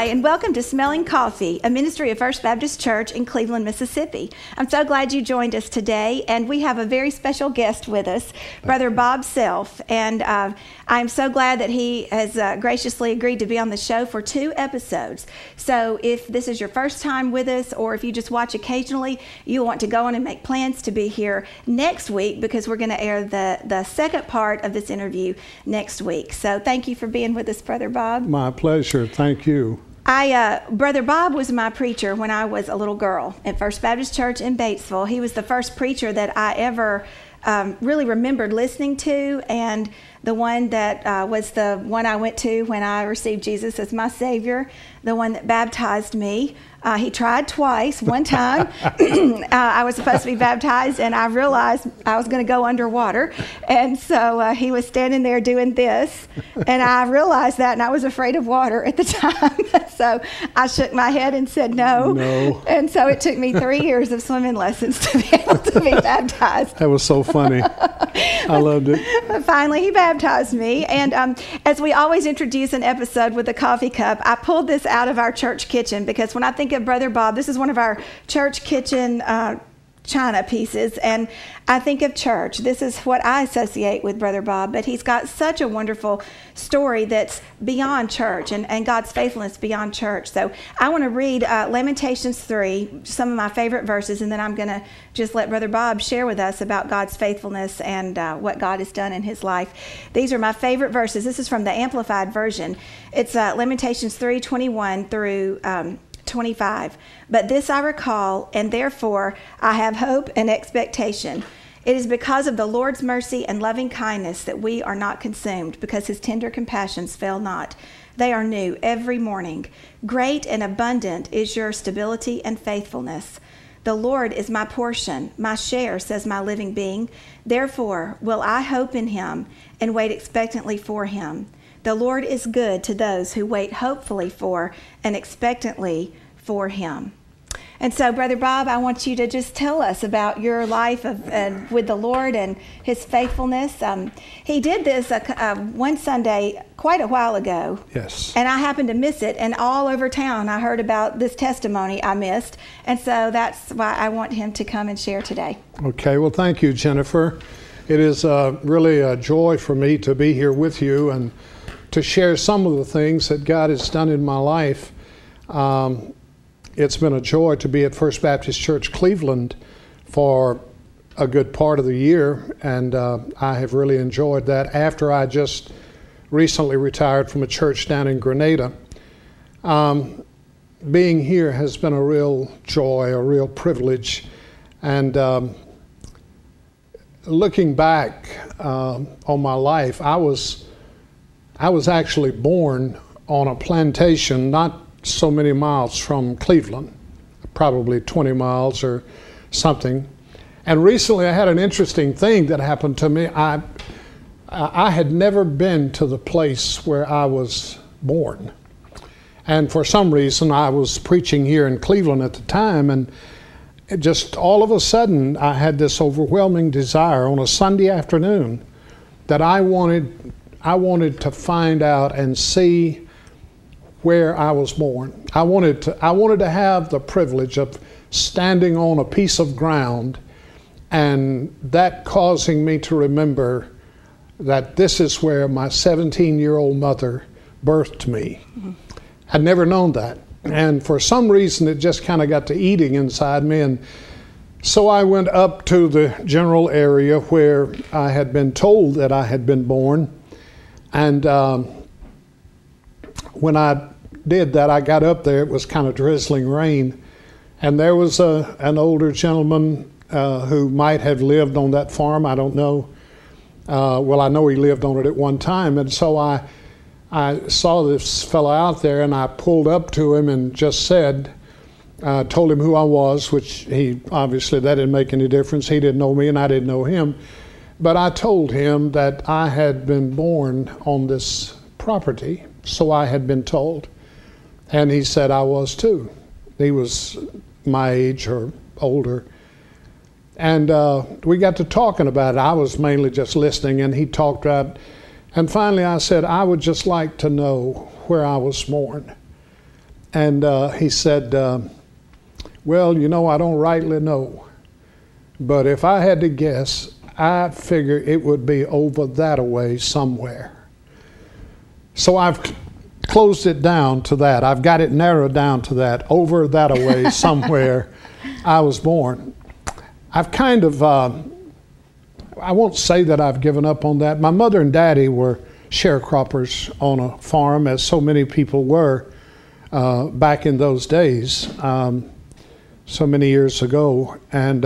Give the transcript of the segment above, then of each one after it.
Hi, and welcome to Smelling Coffee, a ministry of First Baptist Church in Cleveland, Mississippi. I'm so glad you joined us today, and we have a very special guest with us, Brother Bob Self. And I'm so glad that he has graciously agreed to be on the show for 2 episodes. So if this is your first time with us, or if you just watch occasionally, you'll want to go on and make plans to be here next week, because we're going to air the second part of this interview next week. So thank you for being with us, Brother Bob. My pleasure. Thank you. Brother Bob was my preacher when I was a little girl at First Baptist Church in Batesville. He was the first preacher that I ever really remembered listening to, and the one that was the one I went to when I received Jesus as my Savior, the one that baptized me. He tried twice. One time, I was supposed to be baptized, and I realized I was going to go underwater. And so he was standing there doing this, and I realized that, and I was afraid of water at the time. So I shook my head and said no. And so it took me 3 years of swimming lessons to be able to be baptized. That was so funny. I loved it. But finally, he baptized me. And as we always introduce an episode with a coffee cup, I pulled this out of our church kitchen, because when I think of Brother Bob, this is one of our church kitchen china pieces, and I think of church. This is what I associate with Brother Bob, but he's got such a wonderful story that's beyond church and God's faithfulness beyond church. So I want to read Lamentations 3, some of my favorite verses, and then I'm going to just let Brother Bob share with us about God's faithfulness and what God has done in his life. These are my favorite verses. This is from the Amplified Version. It's Lamentations 3:21 through 25. But this I recall, and therefore I have hope and expectation. It is because of the Lord's mercy and loving kindness that we are not consumed, because his tender compassions fail not. They are new every morning. Great and abundant is your stability and faithfulness. The Lord is my portion, my share, says my living being. Therefore will I hope in him and wait expectantly for him. The Lord is good to those who wait hopefully for and expectantly for him. And so, Brother Bob, I want you to just tell us about your life with the Lord and his faithfulness. He did this one Sunday quite a while ago. Yes. And I happened to miss it, and all over town I heard about this testimony I missed. And so that's why I want him to come and share today. Okay, well, thank you, Jennifer. It is really a joy for me to be here with you and to share some of the things that God has done in my life. It's been a joy to be at First Baptist Church Cleveland for a good part of the year, and I have really enjoyed that after I just recently retired from a church down in Grenada. Being here has been a real joy, a real privilege, and looking back on my life, I was actually born on a plantation not so many miles from Cleveland, probably 20 miles or something. And recently I had an interesting thing that happened to me. I had never been to the place where I was born. And for some reason I was preaching here in Cleveland at the time, and just all of a sudden I had this overwhelming desire on a Sunday afternoon that I wanted to find out and see where I was born. I wanted to have the privilege of standing on a piece of ground, and that causing me to remember that this is where my 17-year-old mother birthed me. Mm-hmm. I'd never known that. And for some reason, it just kind of got to eating inside me. And so I went up to the general area where I had been told that I had been born. And when I did that, I got up there, it was kind of drizzling rain. And there was an older gentleman who might have lived on that farm, I don't know. Well, I know he lived on it at one time. And so I saw this fellow out there, and I pulled up to him and just said, told him who I was, which he, obviously that didn't make any difference. He didn't know me and I didn't know him. But I told him that I had been born on this property, so I had been told. And he said I was too. He was my age or older. And we got to talking about it. I was mainly just listening, and he talked about. And finally I said, I would just like to know where I was born. And he said, well, you know, I don't rightly know, but if I had to guess, I figure it would be over that away somewhere. So I've closed it down to that. I've got it narrowed down to that, over that away somewhere I was born. I've kind of, I won't say that I've given up on that. My mother and daddy were sharecroppers on a farm, as so many people were back in those days, so many years ago. And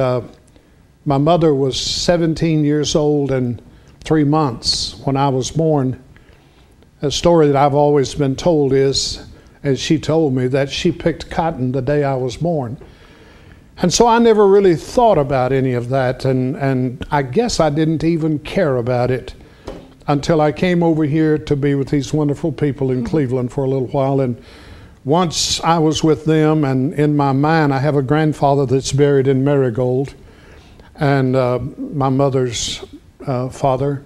my mother was 17 years old and 3 months when I was born. A story that I've always been told is, as she told me, that she picked cotton the day I was born. And so I never really thought about any of that, and I guess I didn't even care about it until I came over here to be with these wonderful people in Cleveland for a little while. And once I was with them, and in my mind I have a grandfather that's buried in Marigold, and my mother's father.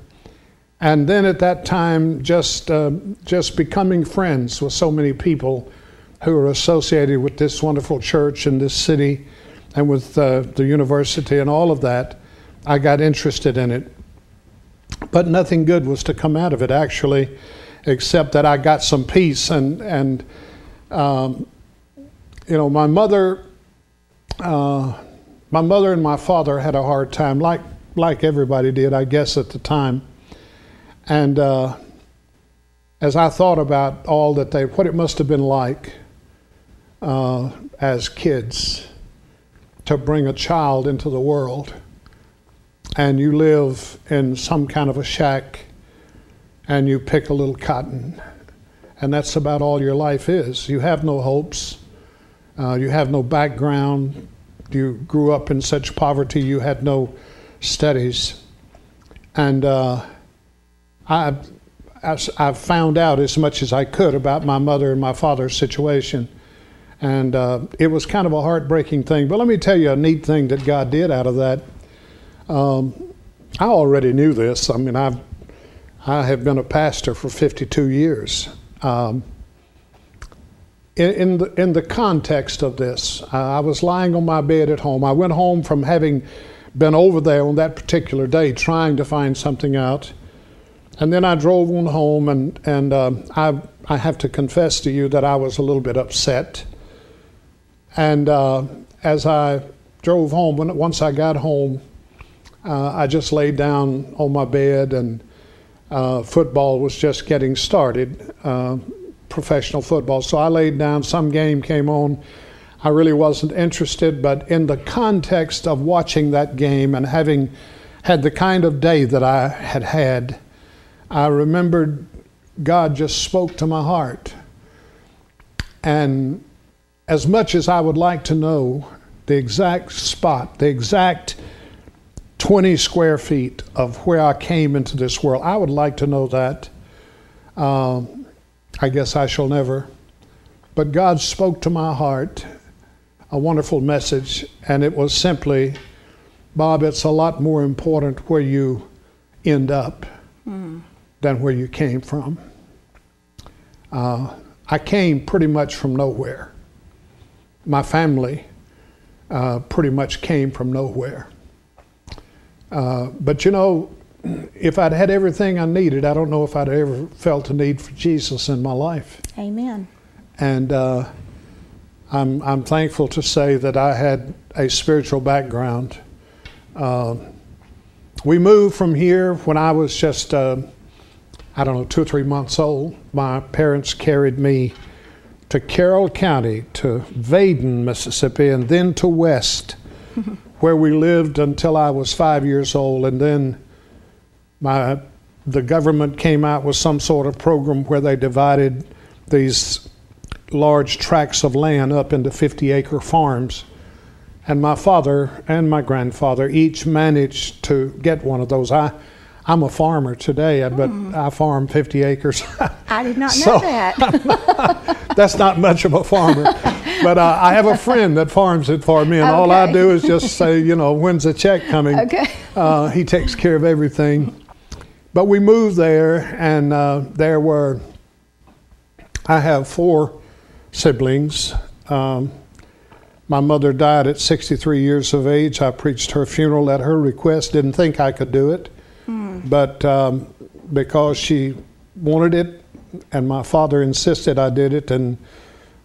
And then at that time, just becoming friends with so many people who are associated with this wonderful church in this city and with the university and all of that, I got interested in it. But nothing good was to come out of it, actually, except that I got some peace. And you know, my mother and my father had a hard time, like everybody did, I guess, at the time. And as I thought about all that what it must have been like as kids to bring a child into the world, and you live in some kind of a shack, and you pick a little cotton, and that's about all your life is. You have no hopes. You have no background. You grew up in such poverty. You had no studies. And I've found out as much as I could about my mother and my father's situation. And it was kind of a heartbreaking thing. But let me tell you a neat thing that God did out of that. I already knew this. I mean, I have been a pastor for 52 years. In the context of this, I was lying on my bed at home. I went home from having been over there on that particular day trying to find something out. And then I drove on home, and I have to confess to you that I was a little bit upset. And as I drove home, once I got home, I just laid down on my bed, and football was just getting started, professional football. So I laid down, some game came on. I really wasn't interested, but in the context of watching that game and having had the kind of day that I had had, I remembered God just spoke to my heart. And as much as I would like to know the exact spot, the exact 20 square feet of where I came into this world, I would like to know that. I guess I shall never. But God spoke to my heart a wonderful message, and it was simply, Bob, it's a lot more important where you end up than where you came from. I came pretty much from nowhere. My family pretty much came from nowhere. But you know, if I'd had everything I needed, I don't know if I'd ever felt a need for Jesus in my life. Amen. And I'm thankful to say that I had a spiritual background. We moved from here when I was just, 2 or 3 months old. My parents carried me to Carroll County, to Vaden, Mississippi, and then to West, where we lived until I was 5 years old. And then the government came out with some sort of program where they divided these large tracts of land up into 50-acre farms. And my father and my grandfather each managed to get one of those. I'm a farmer today, but I farm 50 acres. I did not know that. That's not much of a farmer. But I have a friend that farms it for me, and all I do is just say, when's the check coming? Okay. He takes care of everything. But we moved there, and I have four siblings. My mother died at 63 years of age. I preached her funeral at her request. Didn't think I could do it, but because she wanted it and my father insisted, I did it. And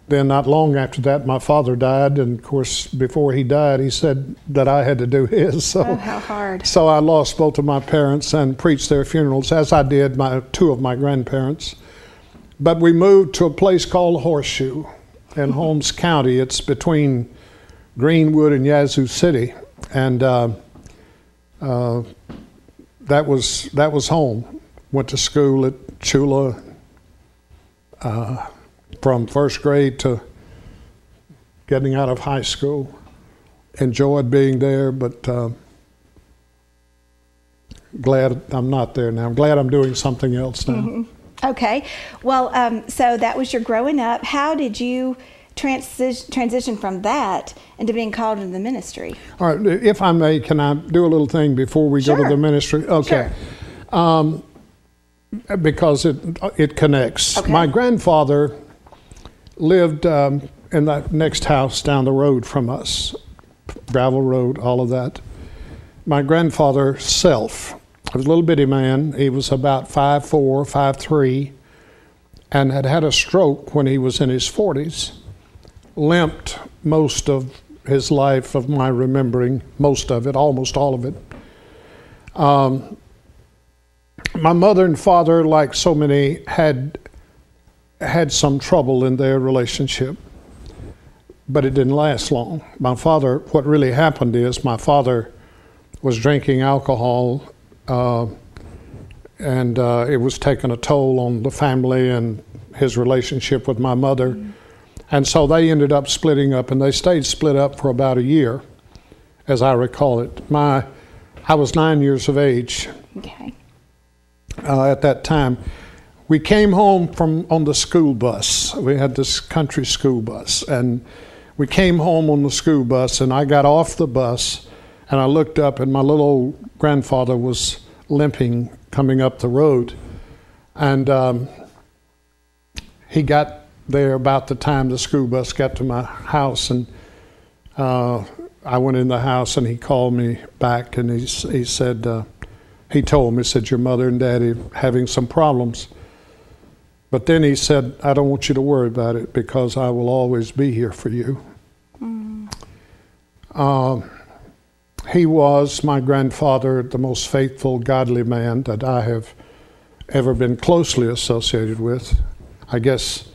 then not long after that, my father died. And of course, before he died, he said that I had to do his. So, oh, how hard. So I lost both of my parents and preached their funerals, as I did two of my grandparents. But we moved to a place called Horseshoe in Holmes County. It's between Greenwood and Yazoo City, and that was home. Went to school at Chula from first grade to getting out of high school. Enjoyed being there, but glad I'm not there now. I'm glad I'm doing something else now. Mm-hmm. Okay. Well, so that was your growing up. How did you transition from that into being called into the ministry? All right, if I may, can I do a little thing before we go to the ministry? Okay. Sure. Because it connects. Okay. My grandfather lived in that next house down the road from us, gravel road, all of that. My grandfather self was a little bitty man. He was about 5'4", 5'3", and had had a stroke when he was in his 40s. Limped most of his life, of my remembering, most of it, almost all of it. My mother and father, like so many, had some trouble in their relationship, but it didn't last long. My father, what really happened is my father was drinking alcohol, and it was taking a toll on the family and his relationship with my mother. Mm-hmm. And so they ended up splitting up, and they stayed split up for about a year, as I recall it. I was 9 years of age. Okay. At that time. We came home on the school bus. We had this country school bus, and we came home on the school bus, and I got off the bus, and I looked up, and my little old grandfather was limping coming up the road. And he got there about the time the school bus got to my house, and I went in the house, and he called me back, and he said, he told me, he said, your mother and daddy are having some problems. But then he said, I don't want you to worry about it because I will always be here for you. Mm. He was, my grandfather, the most faithful, godly man that I have ever been closely associated with. I guess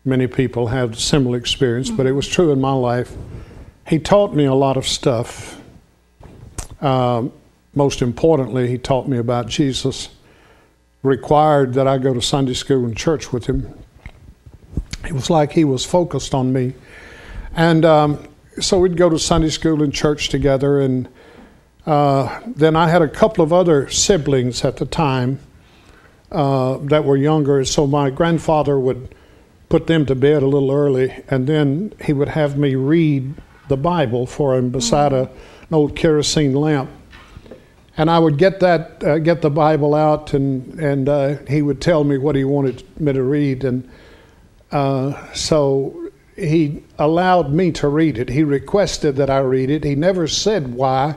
many people have similar experience, but it was true in my life. He taught me a lot of stuff. Most importantly, he taught me about Jesus. Required that I go to Sunday school and church with him. It was like he was focused on me. And so we'd go to Sunday school and church together. And then I had a couple of other siblings at the time that were younger. So my grandfather would put them to bed a little early, and then he would have me read the Bible for him beside an old kerosene lamp. And I would get the Bible out, and he would tell me what he wanted me to read. And so he allowed me to read it. He requested that I read it. He never said why,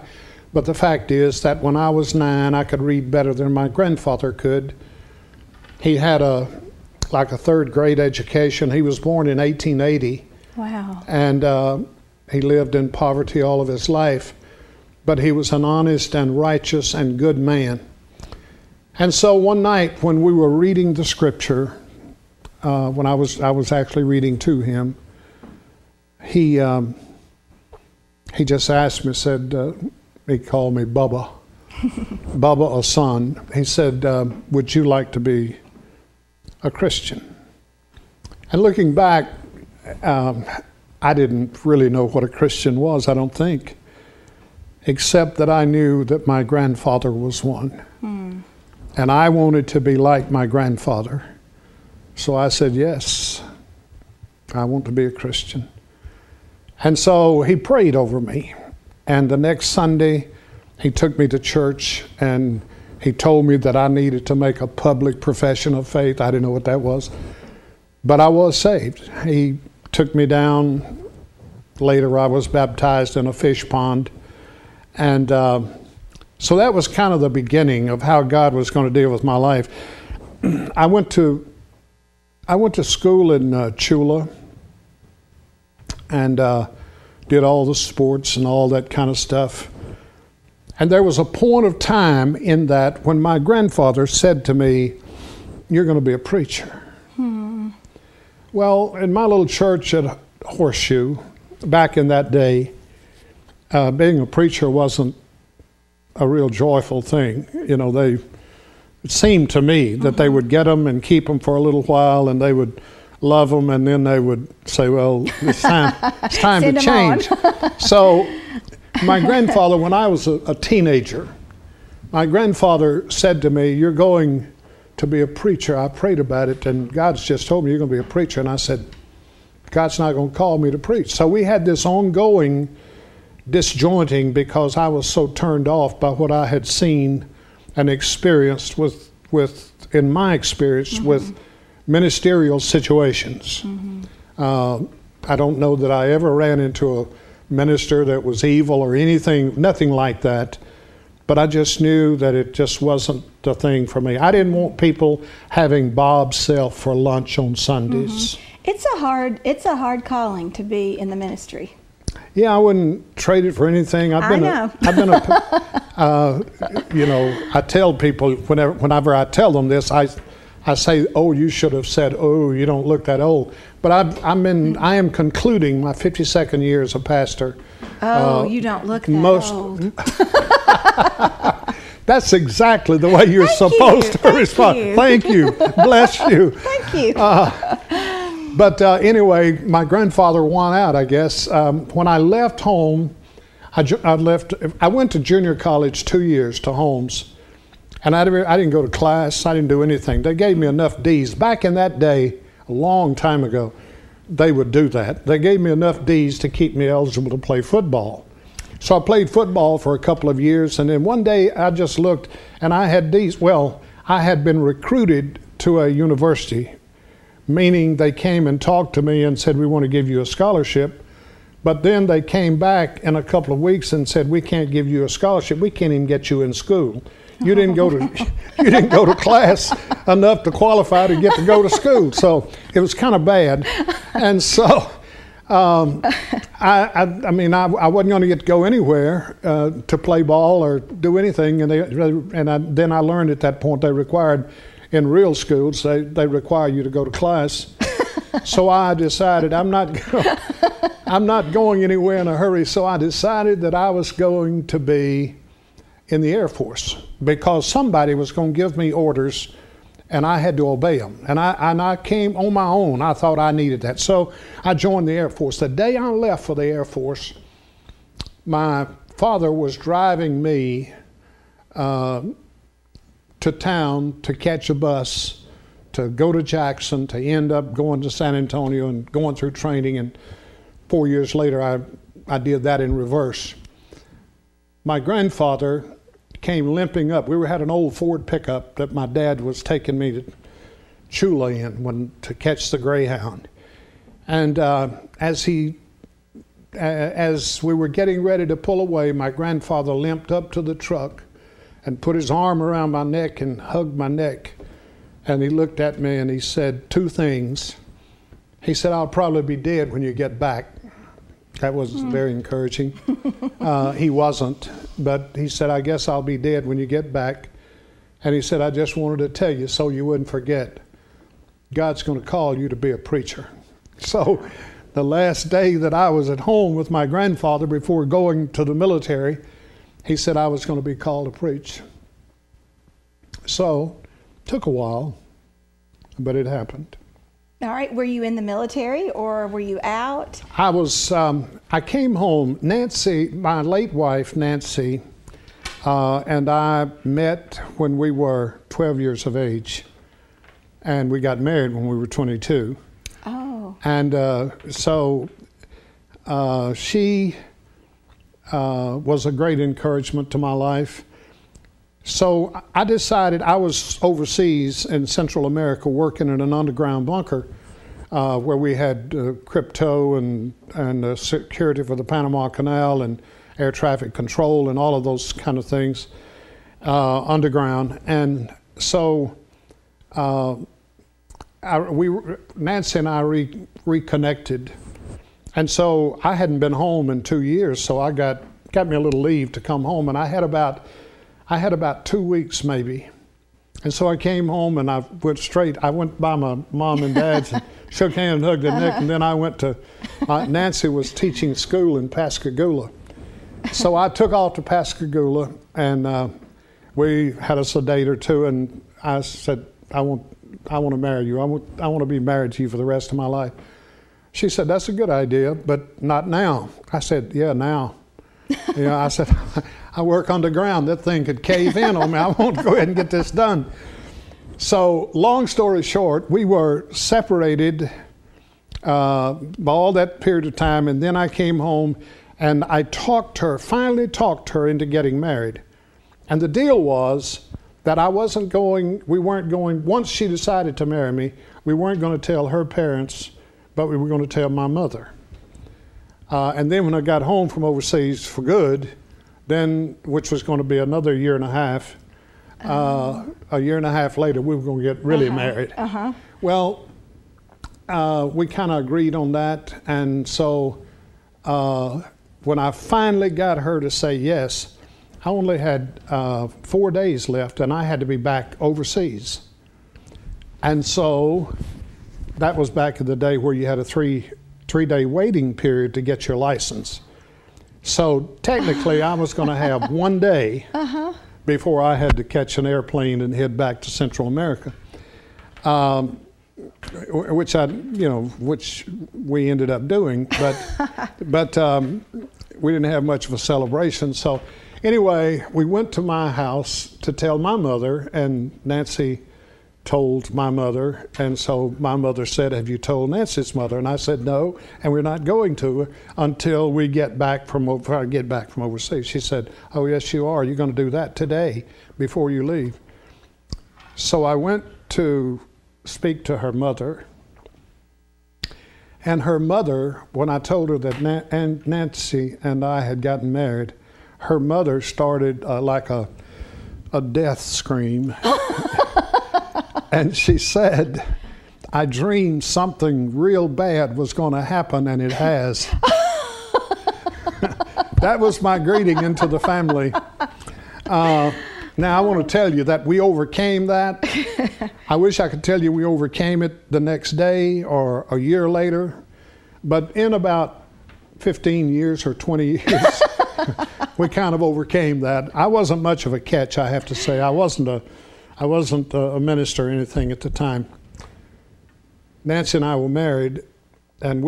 but the fact is that when I was 9, I could read better than my grandfather could. He had like a third grade education. He was born in 1880. Wow. And he lived in poverty all of his life. But he was an honest and righteous and good man. And so one night when we were reading the scripture, when I was actually reading to him, he just asked me, said, he called me Bubba, Bubba, a son. He said, would you like to be a Christian? And looking back, I didn't really know what a Christian was, I don't think, except that I knew that my grandfather was one. And I wanted to be like my grandfather. So I said, yes, I want to be a Christian. And so he prayed over me. And the next Sunday, he took me to church, and he told me that I needed to make a public profession of faith. I didn't know what that was. But I was saved. He took me down. Later I was baptized in a fish pond. And so that was kind of the beginning of how God was going to deal with my life. I went to school in Chula and did all the sports and all that kind of stuff. And there was a point of time in that when my grandfather said to me, "You're going to be a preacher." Well, in my little church at Horseshoe, back in that day, being a preacher wasn't a real joyful thing. You know, it seemed to me that they would get them and keep them for a little while, and they would love them, and then they would say, "Well, it's time to change." So my grandfather, when I was a teenager, my grandfather said to me, "You're going to be a preacher." I prayed about it, and God's just told me you're going to be a preacher. And I said, God's not going to call me to preach. So we had this ongoing disjointing because I was so turned off by what I had seen and experienced in my experience with ministerial situations. I don't know that I ever ran into a minister that was evil or anything, nothing like that. But I just knew that it just wasn't the thing for me. I didn't want people having Bob's Self for lunch on Sundays. It's a hard calling to be in the ministry. Yeah, I wouldn't trade it for anything. I tell people whenever I tell them this, I say, "Oh, you should have said, oh, you don't look that old." But I am concluding my 52nd year as a pastor. Oh, you don't look that old. That's exactly the way you're supposed to respond. Thank you. Bless you. Thank you. But anyway, my grandfather won out, I guess. When I left home, I went to junior college 2 years to Holmes. And I didn't go to class. I didn't do anything. They gave me enough D's. Back in that day, a long time ago, they would do that. They gave me enough D's to keep me eligible to play football. So I played football for a couple of years, and then one day I just looked, and I had D's. Well, I had been recruited to a university, meaning they came and talked to me and said, "We want to give you a scholarship." But then they came back in a couple of weeks and said, "We can't give you a scholarship. We can't even get you in school. You didn't go to class enough to qualify to get to go to school." So it was kind of bad. And so I wasn't going to get to go anywhere to play ball or do anything. And then I learned at that point they required, in real schools, they require you to go to class. So I decided I'm not going anywhere in a hurry. So I decided that I was going to be in the Air Force because somebody was going to give me orders and I had to obey them. And I came on my own. I thought I needed that. So I joined the Air Force. The day I left for the Air Force, my father was driving me to town to catch a bus to go to Jackson, to end up going to San Antonio and going through training. And 4 years later, I did that in reverse. My grandfather came limping up. We had an old Ford pickup that my dad was taking me to Chula in to catch the Greyhound. And as we were getting ready to pull away, my grandfather limped up to the truck and put his arm around my neck and hugged my neck. And he looked at me and he said two things. He said, "I'll probably be dead when you get back." That was very encouraging. He wasn't, but he said, "I guess I'll be dead when you get back." And he said, "I just wanted to tell you so you wouldn't forget. God's going to call you to be a preacher." So the last day that I was at home with my grandfather before going to the military, he said I was going to be called to preach. So it took a while, but it happened. All right. Were you in the military or were you out? I came home. Nancy, my late wife, Nancy, and I met when we were 12 years of age. And we got married when we were 22. Oh. And so she was a great encouragement to my life. So I decided, I was overseas in Central America working in an underground bunker, where we had crypto and security for the Panama Canal and air traffic control and all of those kind of things underground. And so Nancy and I reconnected. And so I hadn't been home in 2 years, so I got me a little leave to come home, and I had about 2 weeks maybe. And so I came home and I went by my mom and dad's and shook hands and hugged their neck, and then I went to, Nancy was teaching school in Pascagoula. So I took off to Pascagoula, and we had us a date or two, and I said, I want to marry you. I want to be married to you for the rest of my life. She said, that's a good idea, but not now. I said, yeah, now. I said, I work underground. That thing could cave in on me. I won't go ahead and get this done. So long story short, we were separated all that period of time, and then I came home and I finally talked her into getting married. And the deal was that we weren't going, once she decided to marry me, we weren't going to tell her parents, but we were going to tell my mother. And then when I got home from overseas for good, which was going to be another year and a half, a year and a half later, we were going to get really married. Well, we kind of agreed on that. And so when I finally got her to say yes, I only had 4 days left, and I had to be back overseas. And so that was back in the day where you had a three-day waiting period to get your license. So technically I was going to have 1 day before I had to catch an airplane and head back to Central America, which we ended up doing, but we didn't have much of a celebration. So anyway, we went to my house to tell my mother, and Nancy told my mother, and so my mother said, have you told Nancy's mother? And I said, no, and we're not going to until we get back from overseas. She said, oh yes you are, you're going to do that today before you leave. So I went to speak to her mother, and her mother, when I told her that Nancy and I had gotten married, her mother started like a death scream. And she said, I dreamed something real bad was going to happen, and it has. That was my greeting into the family. Now, I want to tell you that we overcame that. I wish I could tell you we overcame it the next day or a year later. But in about 15 years or 20 years, we kind of overcame that. I wasn't much of a catch, I have to say. I wasn't a minister or anything at the time. Nancy and I were married, and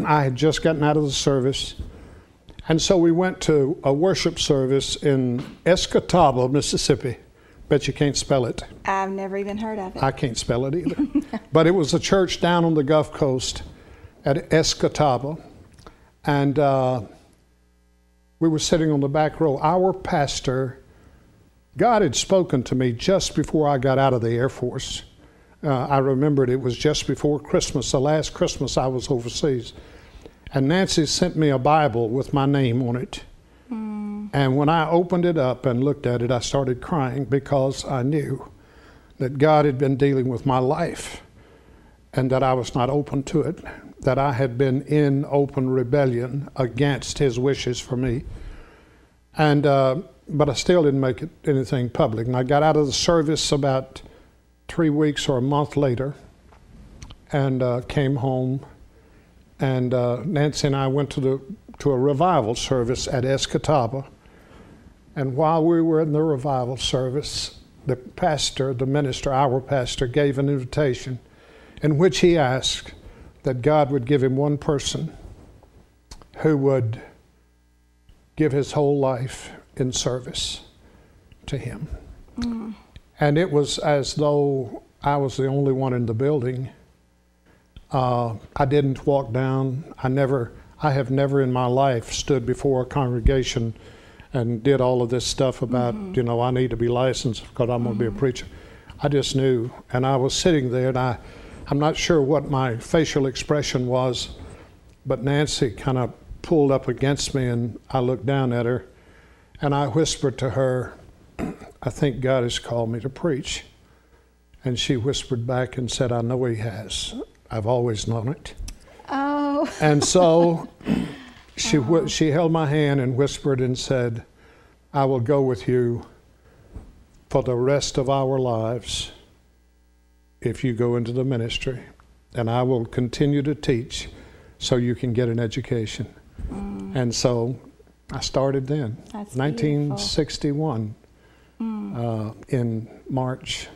I had just gotten out of the service, and so we went to a worship service in Escataba, Mississippi. Bet you can't spell it. I've never even heard of it. I can't spell it either. But it was a church down on the Gulf Coast at Escataba, and we were sitting on the back row. Our pastor, God had spoken to me just before I got out of the Air Force. I remembered it was just before Christmas, the last Christmas I was overseas. And Nancy sent me a Bible with my name on it. And when I opened it up and looked at it, I started crying because I knew that God had been dealing with my life and that I was not open to it, that I had been in open rebellion against his wishes for me. And but I still didn't make it anything public. And I got out of the service about 3 weeks or a month later, and came home. And Nancy and I went to a revival service at Escataba. And while we were in the revival service, the pastor, the minister, our pastor, gave an invitation in which he asked that God would give him one person who would give his whole life in service to him. And it was as though I was the only one in the building. I didn't walk down. I have never in my life stood before a congregation and did all of this stuff about, I need to be licensed because I'm going to be a preacher. I just knew. And I was sitting there, and I'm not sure what my facial expression was, but Nancy kind of pulled up against me, and I looked down at her, and I whispered to her, I think God has called me to preach. And she whispered back and said, I know he has. I've always known it. Oh. And so she held my hand and whispered and said, I will go with you for the rest of our lives if you go into the ministry. And I will continue to teach so you can get an education. And so I started then. That's 1961 in March.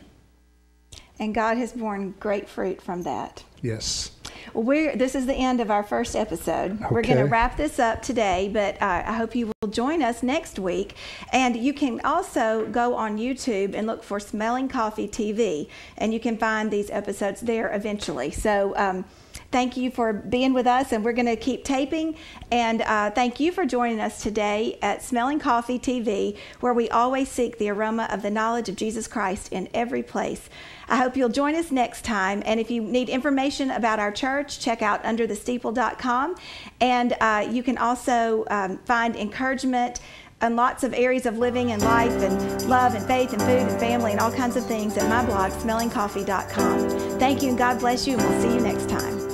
And God has borne great fruit from that. Yes. Well, this is the end of our first episode. Okay. We're going to wrap this up today, but I hope you will join us next week. And you can also go on YouTube and look for Smelling Coffee TV, and you can find these episodes there eventually. So thank you for being with us, and we're going to keep taping. And thank you for joining us today at Smelling Coffee TV, where we always seek the aroma of the knowledge of Jesus Christ in every place. I hope you'll join us next time. And if you need information about our church, check out underthesteeple.com. And you can also find encouragement and lots of areas of living and life and love and faith and food and family and all kinds of things at my blog, smellingcoffee.com. Thank you, and God bless you, and we'll see you next time.